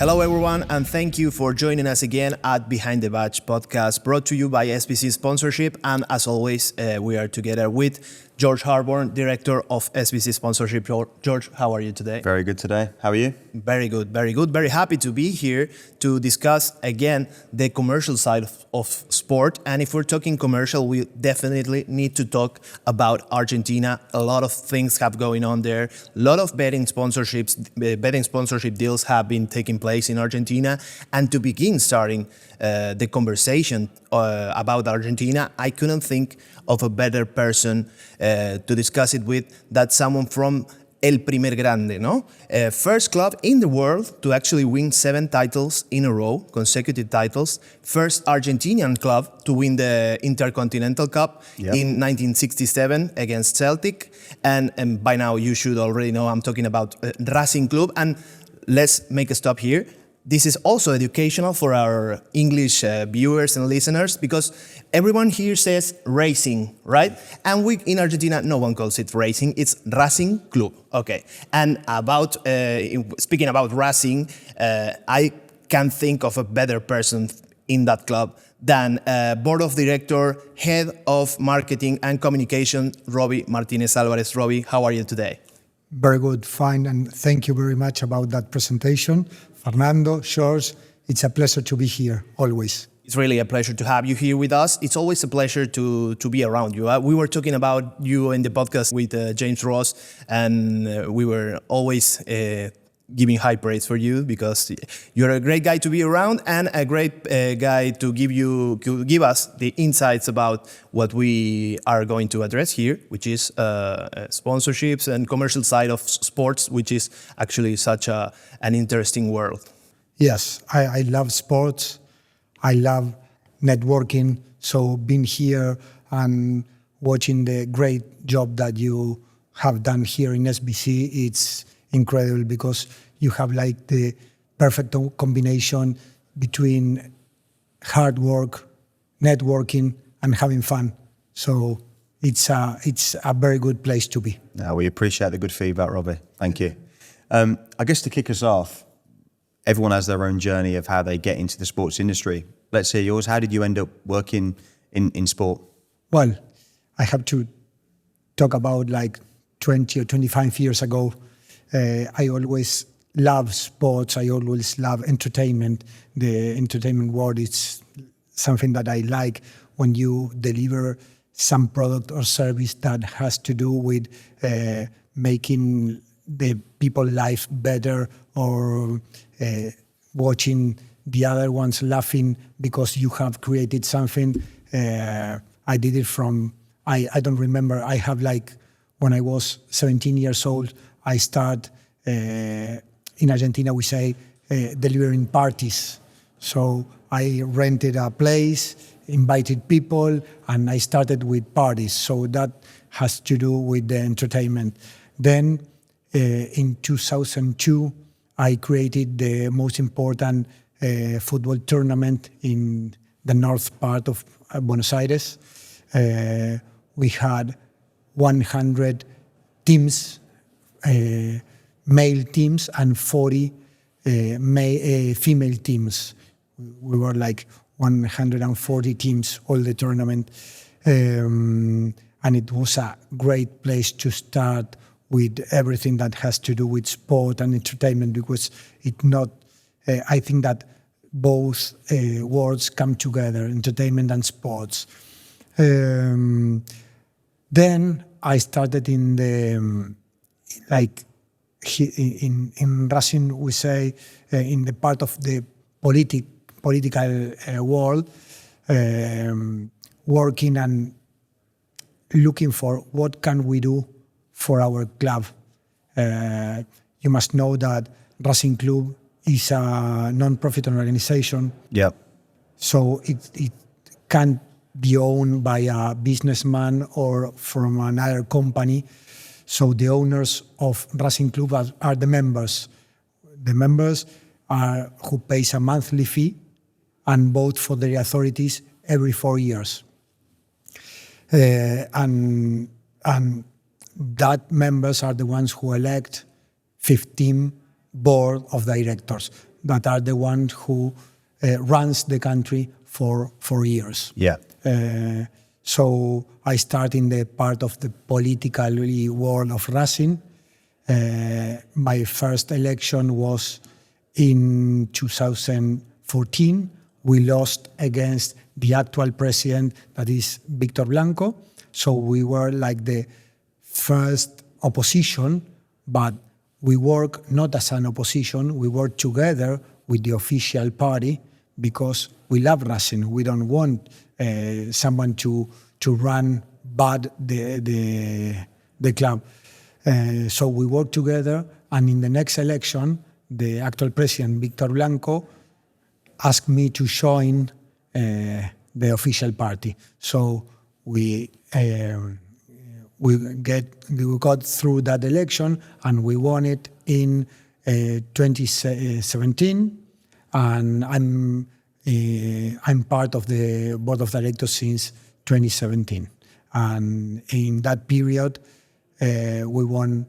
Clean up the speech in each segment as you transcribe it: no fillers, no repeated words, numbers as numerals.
Hello, everyone, and thank you for joining us again at Behind the Badge podcast, brought to you by SBC Sponsorship. And as always, we are together with George Harborne, Director of SBC Sponsorship. George, how are you today? Very good today. How are you? Very good, very good. Very happy to be here to discuss again the commercial side of sport. And if we're talking commercial, we definitely need to talk about Argentina. A lot of things have going on there. A lot of betting sponsorship deals have been taking place in Argentina. And to begin starting the conversation about Argentina, I couldn't think of a better person to discuss it with than someone from El Primer Grande, no? First club in the world to actually win 7 titles in a row, consecutive titles. First Argentinian club to win the Intercontinental Cup in 1967 against Celtic. And by now you should already know I'm talking about Racing Club. And let's make a stop here. This is also educational for our English viewers and listeners because everyone here says racing, right? And we in Argentina, no one calls it racing, it's Racing Club. Okay. And about speaking about racing, I can't think of a better person in that club than board of director, head of marketing and communication, Roby Martinez Alvarez. Roby, how are you today? Very good, fine, and thank you very much about that presentation. Fernando, George, it's a pleasure to be here, always. It's really a pleasure to have you here with us. It's always a pleasure to be around you. We were talking about you in the podcast with James Ross, and we were always giving high praise for you because you're a great guy to be around and a great guy to give us the insights about what we are going to address here, which is sponsorships and commercial side of sports, which is actually such an interesting world. Yes, I love sports. I love networking. So being here and watching the great job that you have done here in SBC, it's incredible because you have like the perfect combination between hard work, networking, and having fun. So it's a very good place to be. No, we appreciate the good feedback, Robbie. Thank you. I guess to kick us off, everyone has their own journey of how they get into the sports industry. Let's hear yours. How did you end up working in sport? Well, I have to talk about like 20 or 25 years ago. I always love sports. I always love entertainment. The entertainment world is something that I like when you deliver some product or service that has to do with making the people's life better or watching the other ones laughing because you have created something. I did it from, I don't remember, I have like, when I was 17 years old, I start, in Argentina we say, delivering parties. So I rented a place, invited people, and I started with parties. So that has to do with the entertainment. Then in 2002, I created the most important football tournament in the north part of Buenos Aires. We had 100 teams, male teams, and 40 female teams. We were like 140 teams, all the tournament. And it was a great place to start with everything that has to do with sport and entertainment because I think that both worlds come together, entertainment and sports. Then I started in the, in Racing, we say, in the part of the political world, working and looking for what can we do for our club. You must know that Racing Club is a non-profit organization. Yep. So it can't be owned by a businessman or from another company. So the owners of Racing Club are the members. The members are who pays a monthly fee and vote for the authorities every 4 years. And that members are the ones who elect 15 board of directors. that are the ones who runs the country for 4 years. Yeah. So I start in the part of the political world of Racing. My first election was in 2014. We lost against the actual president, that is Victor Blanco. So we were like the first opposition, but we work not as an opposition. We work together with the official party because we love Racing. We don't want someone to run bad the club. So we work together, and in the next election, the actual president, Victor Blanco, asked me to join the official party. So we got through that election, and we won it in 2017. And I'm part of the board of directors since 2017. And in that period, we won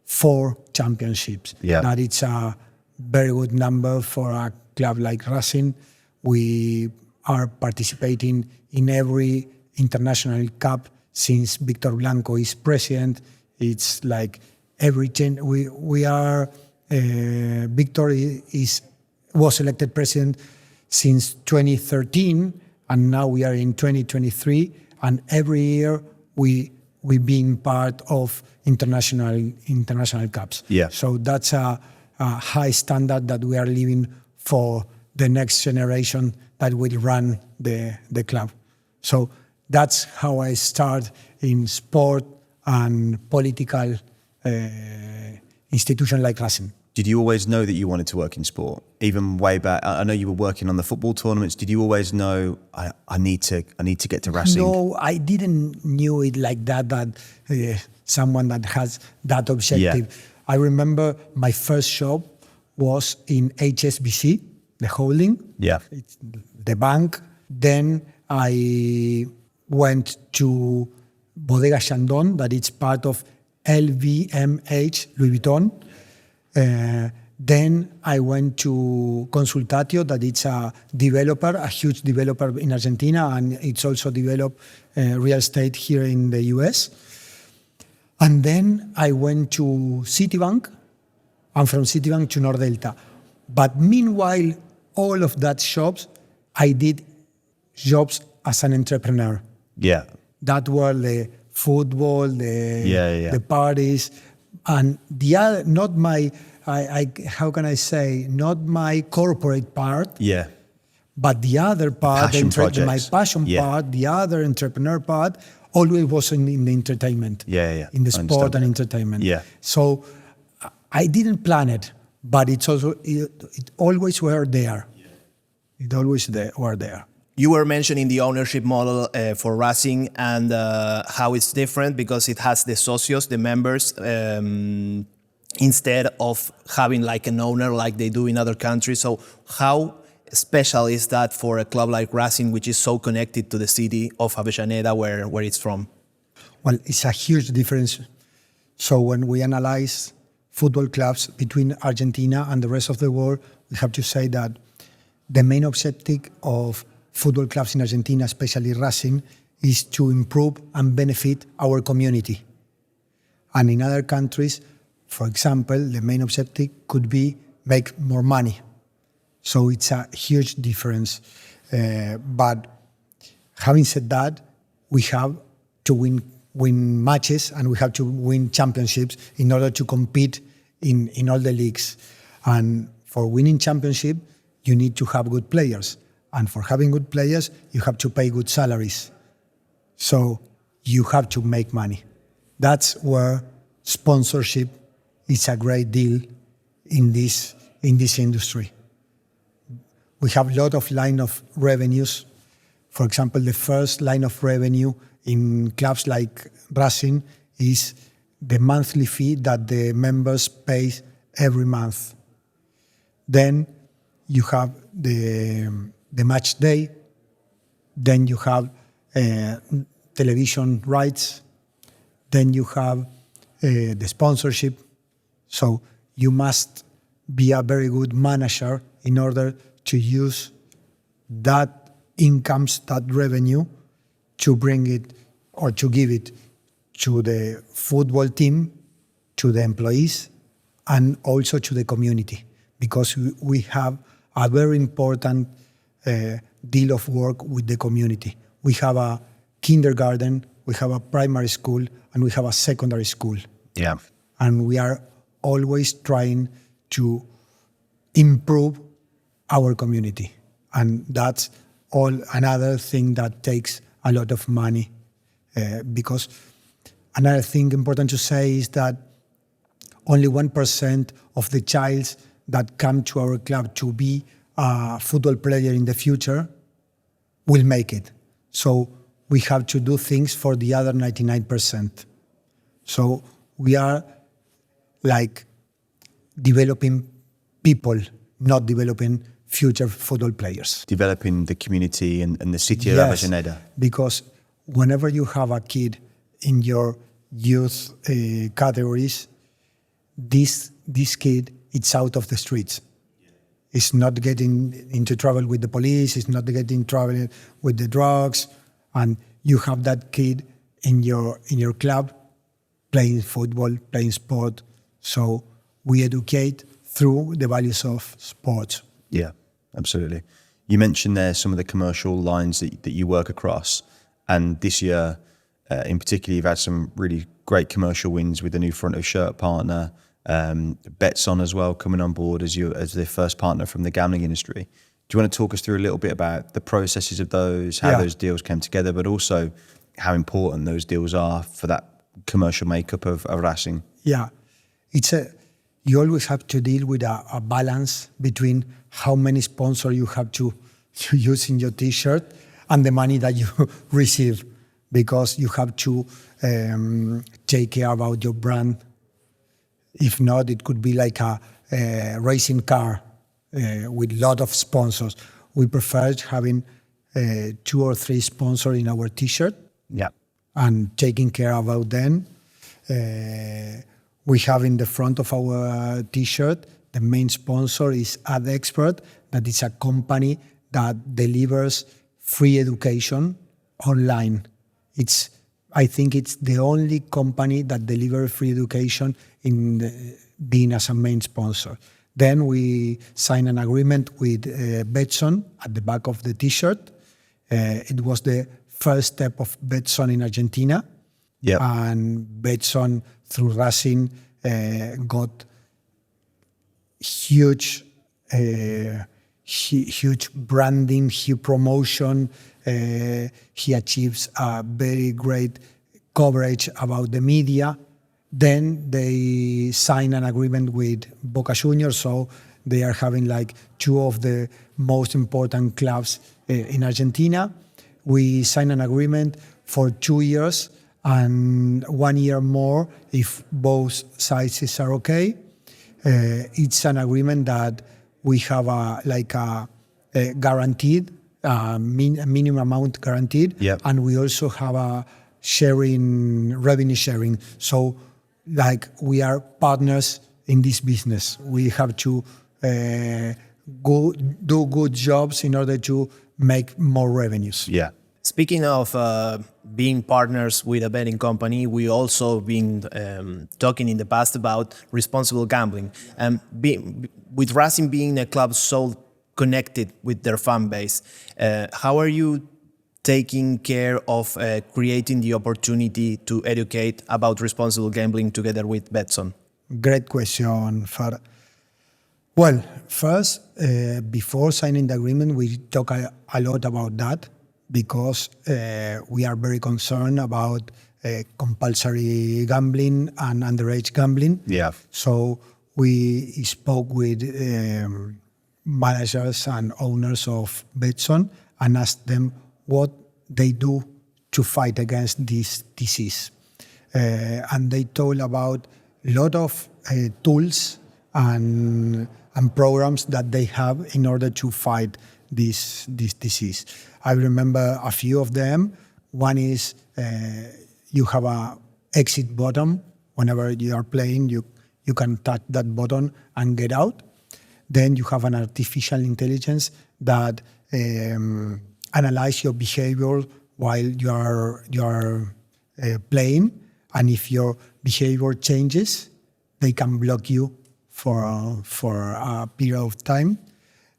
4 championships. Yeah. That it's a very good number for a club like Racing. We are participating in every international cup since Victor Blanco is president. It's like everything. We are Victor was elected president since 2013, and now we are in 2023. And every year we being part of international cups. Yeah. So that's a high standard that we are living for the next generation that will run the club. So that's how I start in sport and political institution like Racing. Did you always know that you wanted to work in sport? Even way back, I know you were working on the football tournaments. Did you always know I need to get to Racing? No, I didn't knew it like that. Someone that has that objective. Yeah. I remember my first job was in HSBC, the holding. Yeah. It's the bank. Then I went to Bodega Chandon, that it's part of LVMH, Louis Vuitton. Then I went to Consultatio, that it's a developer, a huge developer in Argentina, and it's also developed real estate here in the US. And then I went to Citibank, and from Citibank to Nordelta. But meanwhile, all of that jobs, I did jobs as an entrepreneur. Yeah. That were the football, the parties, and the other, not my, how can I say, not my corporate part. Yeah. But the other part, my passion Yeah. part, the other entrepreneur part, always was in the entertainment. Yeah. In the sport and entertainment. Yeah. So I didn't plan it, but it's also it always were there. It always were there. You were mentioning the ownership model for Racing and how it's different because it has the socios, the members, instead of having like an owner like they do in other countries. So how special is that for a club like Racing, which is so connected to the city of Avellaneda, where it's from? Well, it's a huge difference. So when we analyze football clubs between Argentina and the rest of the world, we have to say that the main objective of football clubs in Argentina, especially Racing, is to improve and benefit our community. And in other countries, for example, the main objective could be make more money. So it's a huge difference. But having said that, we have to win matches and we have to win championships in order to compete in all the leagues. And for winning championship, you need to have good players. And for having good players, you have to pay good salaries. So you have to make money. That's where sponsorship is a great deal in this industry. We have a lot of line of revenues. For example, the first line of revenue in clubs like Racing is the monthly fee that the members pay every month. Then you have the match day. Then you have television rights. Then you have the sponsorship. So you must be a very good manager in order to use that incomes, that revenue, to bring it or to give it to the football team, to the employees, and also to the community, because we have a very important deal of work with the community. We have a kindergarten, we have a primary school, and we have a secondary school. Yeah. And we are always trying to improve our community. And that's all another thing that takes a lot of money, because another thing important to say is that only 1% of the childs that come to our club to be a football player in the future will make it. So we have to do things for the other 99%. So we are like developing people, not developing future football players. Developing the community and the city of Yes, Avellaneda. because whenever you have a kid in your youth categories, this kid, it's out of the streets. It's not getting into trouble with the police, it's not getting trouble with the drugs, and you have that kid in your club playing football, playing sport. So we educate through the values of sports. Yeah, absolutely. You mentioned there some of the commercial lines that you work across, and this year in particular you've had some really great commercial wins with the new front of shirt partner, Betsson as well coming on board as their first partner from the gambling industry. Do you want to talk us through a little bit about the processes of those, how those deals came together, but also how important those deals are for that commercial makeup of Racing? Yeah, you always have to deal with a balance between how many sponsors you have to use in your T-shirt and the money that you receive, because you have to take care about your brand. If not, it could be like a racing car with a lot of sponsors. We prefer having 2 or 3 sponsors in our T-shirt. Yeah. And taking care about them. We have in the front of our T-shirt, the main sponsor is AdExpert, that is a company that delivers free education online. I think it's the only company that delivers free education being as a main sponsor. Then we signed an agreement with Betsson at the back of the T-shirt. It was the first step of Betsson in Argentina. Yep. And Betsson, through Racing, got huge branding, huge promotion. He achieves a very great coverage about the media. Then they sign an agreement with Boca Juniors, so they are having like 2 of the most important clubs in Argentina. We sign an agreement for 2 years and 1 year more if both sides are okay. It's an agreement that we have a guaranteed, minimum amount guaranteed, Yep. and we also have a revenue sharing. So like we are partners in this business. We have to do good jobs in order to make more revenues. Yeah. Speaking of being partners with a betting company, we also been talking in the past about responsible gambling. With Racing being a club so connected with their fan base, how are you taking care of creating the opportunity to educate about responsible gambling together with Betsson? Great question, Far. Well, first, before signing the agreement, we talk a lot about that, because we are very concerned about compulsory gambling and underage gambling. Yeah. So we spoke with managers and owners of Betsson and asked them what they do to fight against this disease. And they told about a lot of tools and programs that they have in order to fight this disease. I remember a few of them. One is you have a exit button. Whenever you are playing, you can touch that button and get out. Then you have an artificial intelligence that analyze your behavior while you are playing, and if your behavior changes, they can block you for a period of time.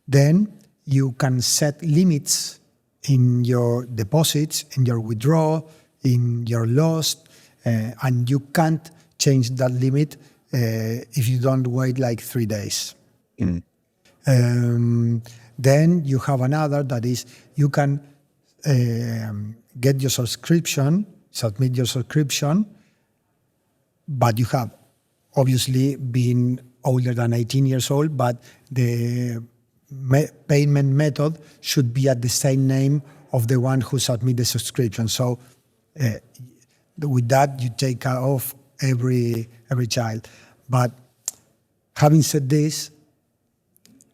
Then you can set limits in your deposits, in your withdrawal, in your loss, and you can't change that limit if you don't wait like 3 days. Then you have another that is you can get your subscription, submit your subscription, but you have obviously been older than 18 years old, but the payment method should be at the same name of the one who submit the subscription. So with that, you take off every child. But having said this,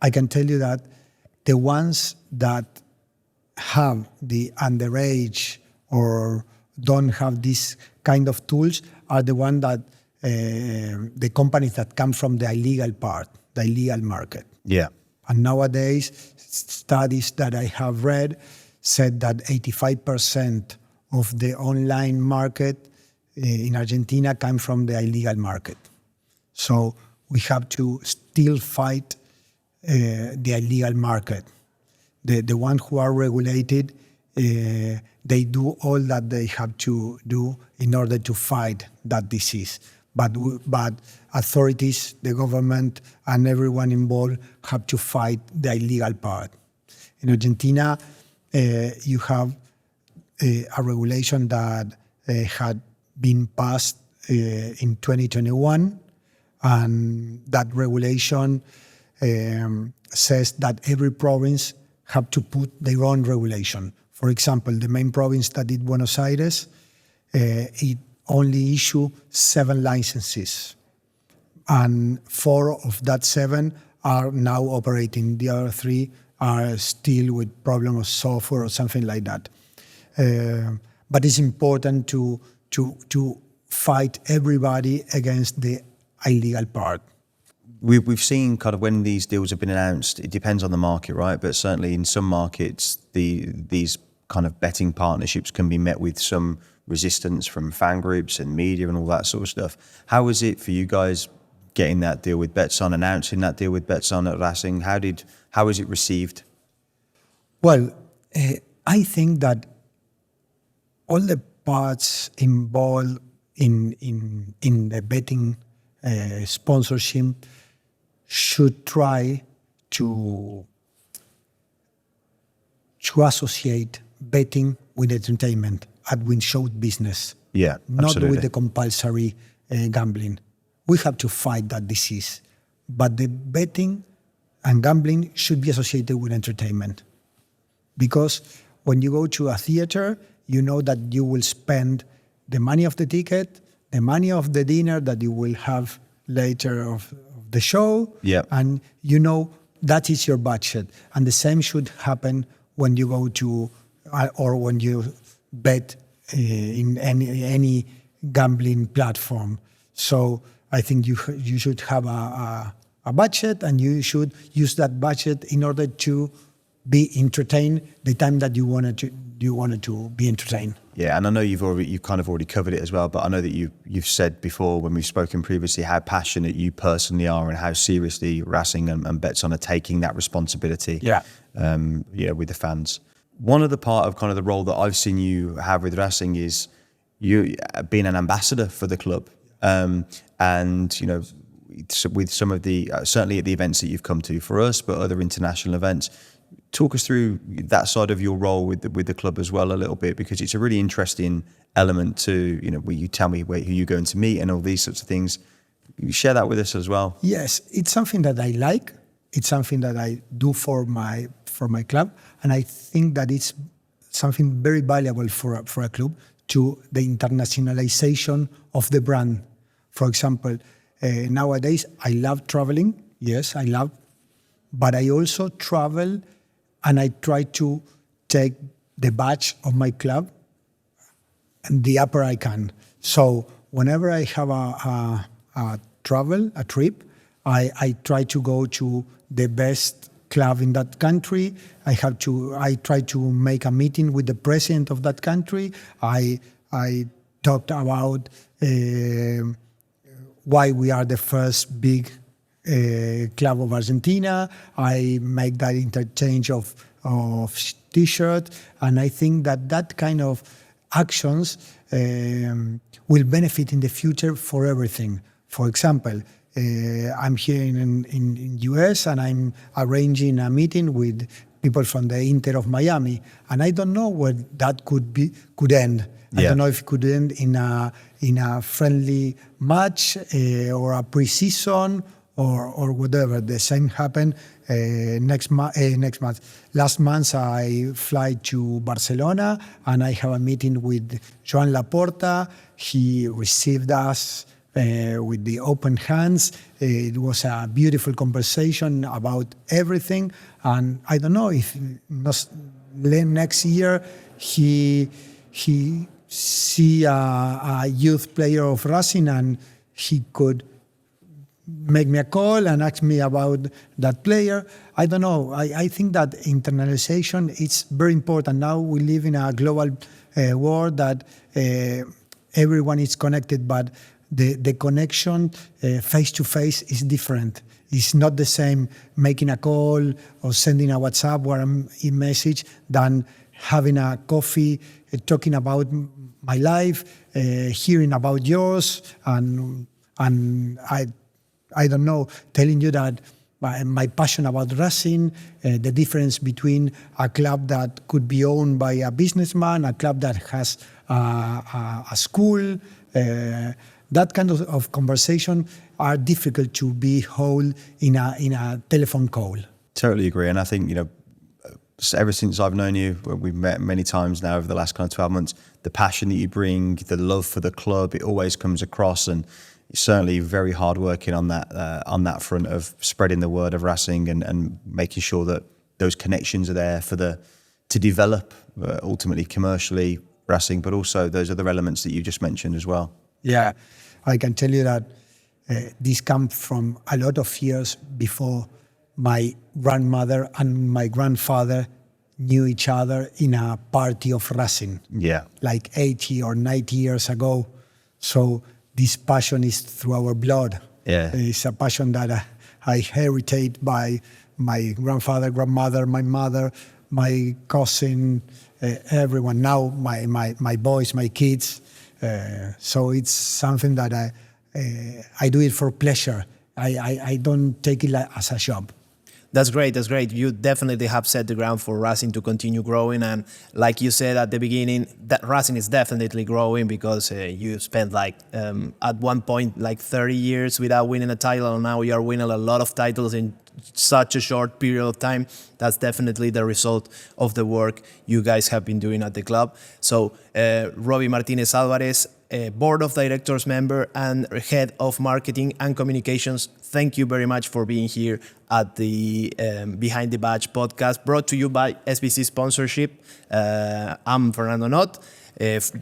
I can tell you that the ones that have the underage or don't have this kind of tools are the one that the companies that come from the illegal part, the illegal market. Yeah. And nowadays, studies that I have read said that 85% of the online market in Argentina come from the illegal market. So we have to still fight the illegal market. The ones who are regulated, they do all that they have to do in order to fight that disease. But authorities, the government, and everyone involved have to fight the illegal part. In Argentina, you have a regulation that had been passed in 2021, and that regulation says that every province have to put their own regulation. For example, the main province that is Buenos Aires, it only issue 7 licenses, and 4 of that 7 are now operating. The other 3 are still with problem of software or something like that. But it's important to fight everybody against the illegal part. We've seen kind of when these deals have been announced, it depends on the market, right? But certainly in some markets, these kind of betting partnerships can be met with some resistance from fan groups and media and all that sort of stuff. How was it for you guys getting that deal with Betsson, announcing that deal with Betsson at Racing? How was it received? Well, I think that all the parts involved in the betting sponsorship should try to associate betting with entertainment and with show business. Yeah, absolutely. Not with the compulsory gambling. We have to fight that disease. But the betting and gambling should be associated with entertainment. Because when you go to a theater, you know that you will spend the money of the ticket, the money of the dinner that you will have later of the show, and you know that is your budget. And the same should happen when you go to, or when you bet in any gambling platform. So I think you should have a budget, and you should use that budget in order to be entertained the time that you wanted to be entertained. Yeah, and I know you've kind of already covered it as well, but I know that you've said before when we've spoken previously how passionate you personally are and how seriously Racing and Betsson are taking that responsibility. With the fans. One of the part of kind of the role that I've seen you have with Racing is you being an ambassador for the club, and you know, with some of the certainly at the events that you've come to for us, but other international events. Talk us through that side of your role with the club as well a little bit, because it's a really interesting element to, you know, where you tell me who you're going to meet and all these sorts of things. You share that with us as well. Yes, it's something that I like. It's something that I do for my club, and I think that it's something very valuable for a club to the internationalization of the brand. For example, nowadays I love traveling. Yes, I love, but I also travel. And I try to take the badge of my club and the upper I can. So whenever I have a trip, I try to go to the best club in that country. I try to make a meeting with the president of that country. I talked about why we are the first big club of Argentina. I make that interchange of T-shirt, and I think that kind of actions will benefit in the future for everything. For example, I'm here in US and I'm arranging a meeting with people from the Inter of Miami, and I don't know where that could end. I don't know if it could end in a friendly match or a pre-season or whatever. The same happened next month. Last month I fly to Barcelona and I have a meeting with Joan Laporta. He received us with the open hands. It was a beautiful conversation about everything. And I don't know if next year he see a youth player of Racing and he could make me a call and ask me about that player. I don't know. I think that internationalization is very important. Now we live in a global world that everyone is connected, but the connection face-to-face is different. It's not the same making a call or sending a WhatsApp or a message than having a coffee, talking about my life, hearing about yours, and I don't know, telling you that my passion about Racing, the difference between a club that could be owned by a businessman, a club that has a school, that kind of conversation are difficult to be held in a telephone call. Totally agree. And I think, ever since I've known you, we've met many times now over the last kind of 12 months, the passion that you bring, the love for the club, it always comes across, and you're certainly very hard working on that front of spreading the word of Racing and making sure that those connections are there to develop ultimately commercially Racing, but also those other elements that you just mentioned as well. Yeah, I can tell you that this comes from a lot of years before my grandmother and my grandfather knew each other in a party of Racing. Yeah. Like 80 or 90 years ago. So this passion is through our blood. Yeah. It's a passion that I inherited by my grandfather, grandmother, my mother, my cousin, everyone. Now my boys, my kids. So it's something that I do it for pleasure. I don't take it as a job. That's great. That's great. You definitely have set the ground for Racing to continue growing. And like you said at the beginning, that Racing is definitely growing because you spent at one point 30 years without winning a title. And now you are winning a lot of titles in such a short period of time. That's definitely the result of the work you guys have been doing at the club. So Roby Martinez Alvarez, Board of Directors member and Head of Marketing and Communications, thank you very much for being here at the Behind the Badge podcast, brought to you by SBC Sponsorship. I'm Fernando Noodt,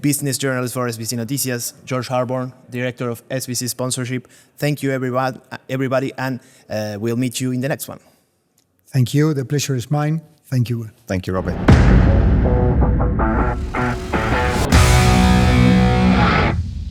business journalist for SBC Noticias. George Harborne, Director of SBC Sponsorship. Thank you, everybody, and we'll meet you in the next one. Thank you. The pleasure is mine. Thank you. Thank you, Robbie.